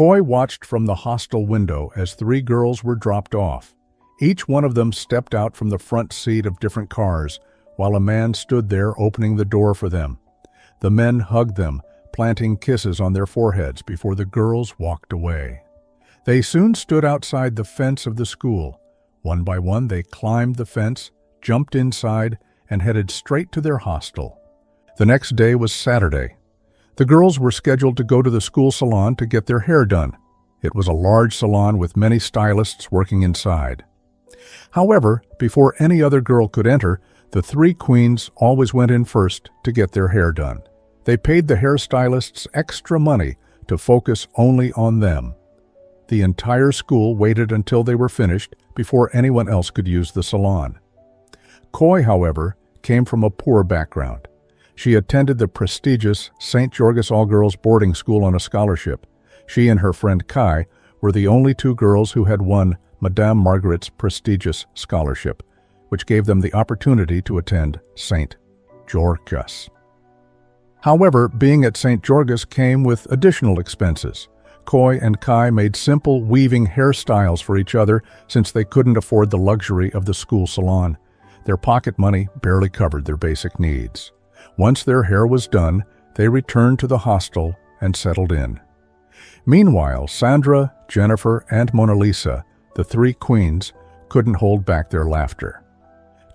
Coy watched from the hostel window as three girls were dropped off. Each one of them stepped out from the front seat of different cars, while a man stood there opening the door for them. The men hugged them, planting kisses on their foreheads before the girls walked away. They soon stood outside the fence of the school. One by one, they climbed the fence, jumped inside, and headed straight to their hostel. The next day was Saturday. The girls were scheduled to go to the school salon to get their hair done. It was a large salon with many stylists working inside. However, before any other girl could enter, the three queens always went in first to get their hair done. They paid the hairstylists extra money to focus only on them. The entire school waited until they were finished before anyone else could use the salon. Coy, however, came from a poor background. She attended the prestigious St. George's All-Girls Boarding School on a scholarship. She and her friend Kai were the only two girls who had won Madame Margaret's prestigious scholarship, which gave them the opportunity to attend St. George's. However, being at St. George's came with additional expenses. Coy and Kai made simple weaving hairstyles for each other since they couldn't afford the luxury of the school salon. Their pocket money barely covered their basic needs. Once their hair was done, they returned to the hostel and settled in. Meanwhile, Sandra, Jennifer, and Mona Lisa, the three queens, couldn't hold back their laughter.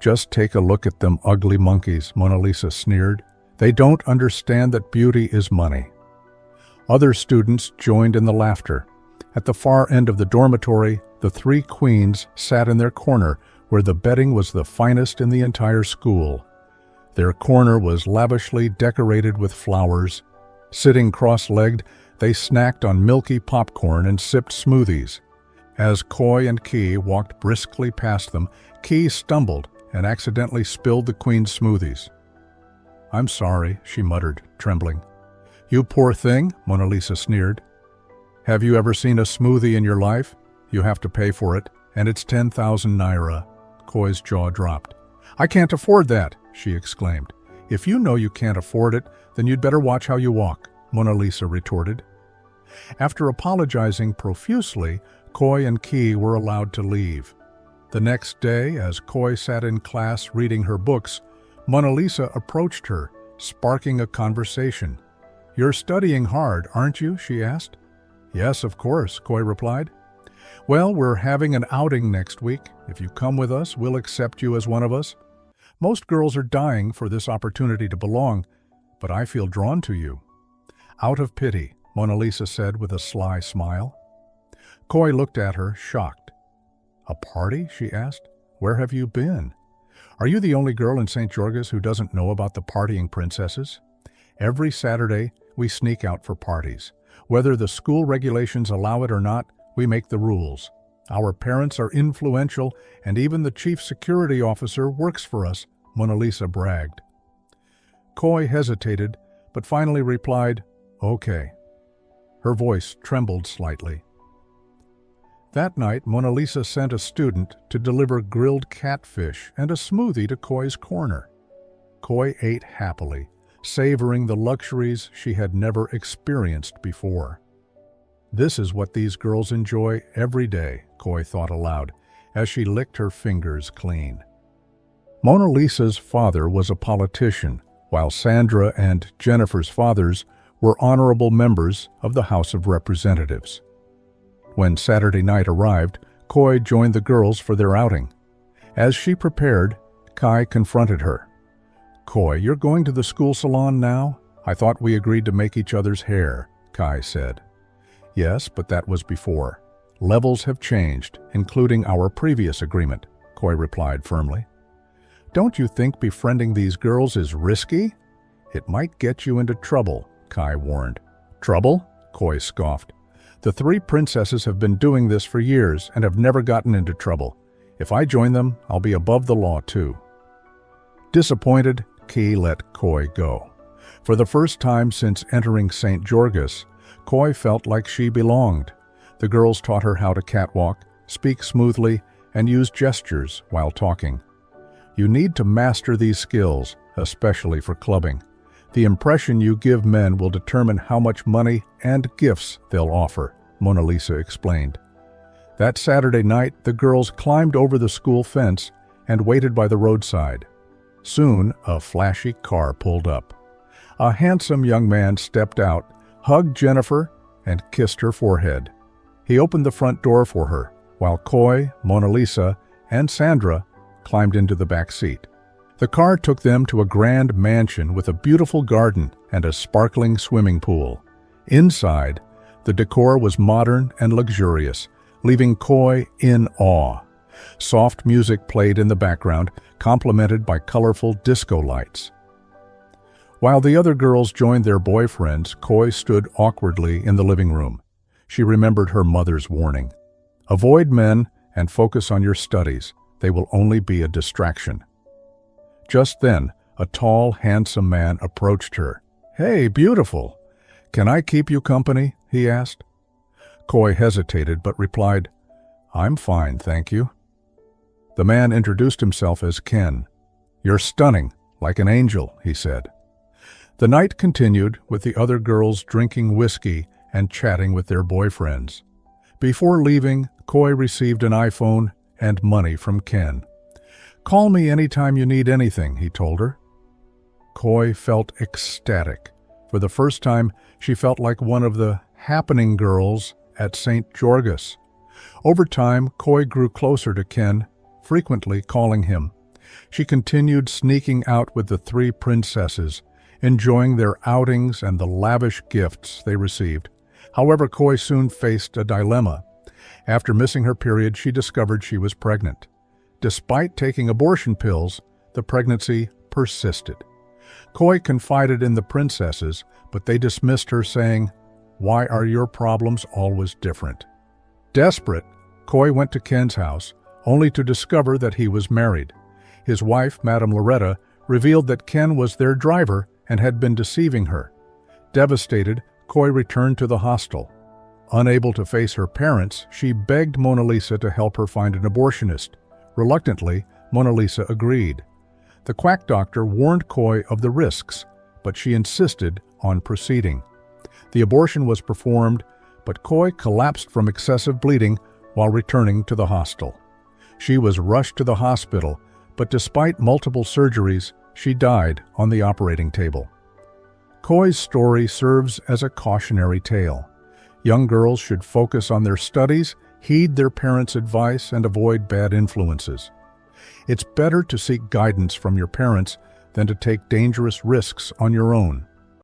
"Just take a look at them ugly monkeys," Mona Lisa sneered. "They don't understand that beauty is money." Other students joined in the laughter. At the far end of the dormitory, the three queens sat in their corner where the bedding was the finest in the entire school. Their corner was lavishly decorated with flowers. Sitting cross-legged, they snacked on milky popcorn and sipped smoothies. As Coy and Key walked briskly past them, Key stumbled and accidentally spilled the queen's smoothies. "I'm sorry," she muttered, trembling. "You poor thing," Mona Lisa sneered. "Have you ever seen a smoothie in your life? You have to pay for it, and it's 10,000 naira. Coy's jaw dropped. "I can't afford that," she exclaimed. "If you know you can't afford it, then you'd better watch how you walk," Mona Lisa retorted. After apologizing profusely, Coy and Key were allowed to leave. The next day, as Coy sat in class reading her books, Mona Lisa approached her, sparking a conversation. "You're studying hard, aren't you?" she asked. "Yes, of course," Coy replied. "Well, we're having an outing next week. If you come with us, we'll accept you as one of us. Most girls are dying for this opportunity to belong, but I feel drawn to you." "Out of pity," Mona Lisa said with a sly smile. Coy looked at her, shocked. "A party?" she asked. "Where have you been? Are you the only girl in St. George's who doesn't know about the partying princesses? Every Saturday, we sneak out for parties. Whether the school regulations allow it or not, we make the rules. Our parents are influential, and even the chief security officer works for us," Mona Lisa bragged. Coy hesitated, but finally replied, "Okay." Her voice trembled slightly. That night, Mona Lisa sent a student to deliver grilled catfish and a smoothie to Coy's corner. Coy ate happily, savoring the luxuries she had never experienced before. "This is what these girls enjoy every day," Coy thought aloud, as she licked her fingers clean. Mona Lisa's father was a politician, while Sandra and Jennifer's fathers were honorable members of the House of Representatives. When Saturday night arrived, Coy joined the girls for their outing. As she prepared, Kai confronted her. "Coy, you're going to the school salon now? I thought we agreed to make each other's hair," Kai said. "Yes, but that was before. Levels have changed, including our previous agreement," Coy replied firmly. "Don't you think befriending these girls is risky? It might get you into trouble," Kai warned. "Trouble?" Coy scoffed. "The three princesses have been doing this for years and have never gotten into trouble. If I join them, I'll be above the law too." Disappointed, Key let Coy go. For the first time since entering St. George's, Coy felt like she belonged. The girls taught her how to catwalk, speak smoothly, and use gestures while talking. You need to master these skills, especially for clubbing. The impression you give men will determine how much money and gifts they'll offer, Mona Lisa explained. That Saturday night, the girls climbed over the school fence and waited by the roadside. Soon, a flashy car pulled up. A handsome young man stepped out, hugged Jennifer, and kissed her forehead. He opened the front door for her, while Coy, Mona Lisa, and Sandra climbed into the back seat. The car took them to a grand mansion with a beautiful garden and a sparkling swimming pool. Inside, the decor was modern and luxurious, leaving Coy in awe. Soft music played in the background, complemented by colorful disco lights. While the other girls joined their boyfriends, Coy stood awkwardly in the living room. She remembered her mother's warning. Avoid men and focus on your studies. They will only be a distraction. Just then, a tall, handsome man approached her. "Hey, beautiful. Can I keep you company?" he asked. Coy hesitated but replied, "I'm fine, thank you." The man introduced himself as Ken. "You're stunning, like an angel," he said. The night continued, with the other girls drinking whiskey and chatting with their boyfriends. Before leaving, Coy received an iPhone and money from Ken. "Call me anytime you need anything," he told her. Coy felt ecstatic. For the first time, she felt like one of the happening girls at St. George's. Over time, Coy grew closer to Ken, frequently calling him. She continued sneaking out with the three princesses, enjoying their outings and the lavish gifts they received. However, Coy soon faced a dilemma. After missing her period, she discovered she was pregnant. Despite taking abortion pills, the pregnancy persisted. Coy confided in the princesses, but they dismissed her, saying, "Why are your problems always different?" Desperate, Coy went to Ken's house, only to discover that he was married. His wife, Madame Loretta, revealed that Ken was their driver and had been deceiving her. Devastated, Coy returned to the hostel. Unable to face her parents, she begged Mona Lisa to help her find an abortionist. Reluctantly, Mona Lisa agreed. The quack doctor warned Coy of the risks, but she insisted on proceeding. The abortion was performed, but Coy collapsed from excessive bleeding while returning to the hostel. She was rushed to the hospital, but despite multiple surgeries, she died on the operating table. Coy's story serves as a cautionary tale. Young girls should focus on their studies, heed their parents' advice, and avoid bad influences. It's better to seek guidance from your parents than to take dangerous risks on your own.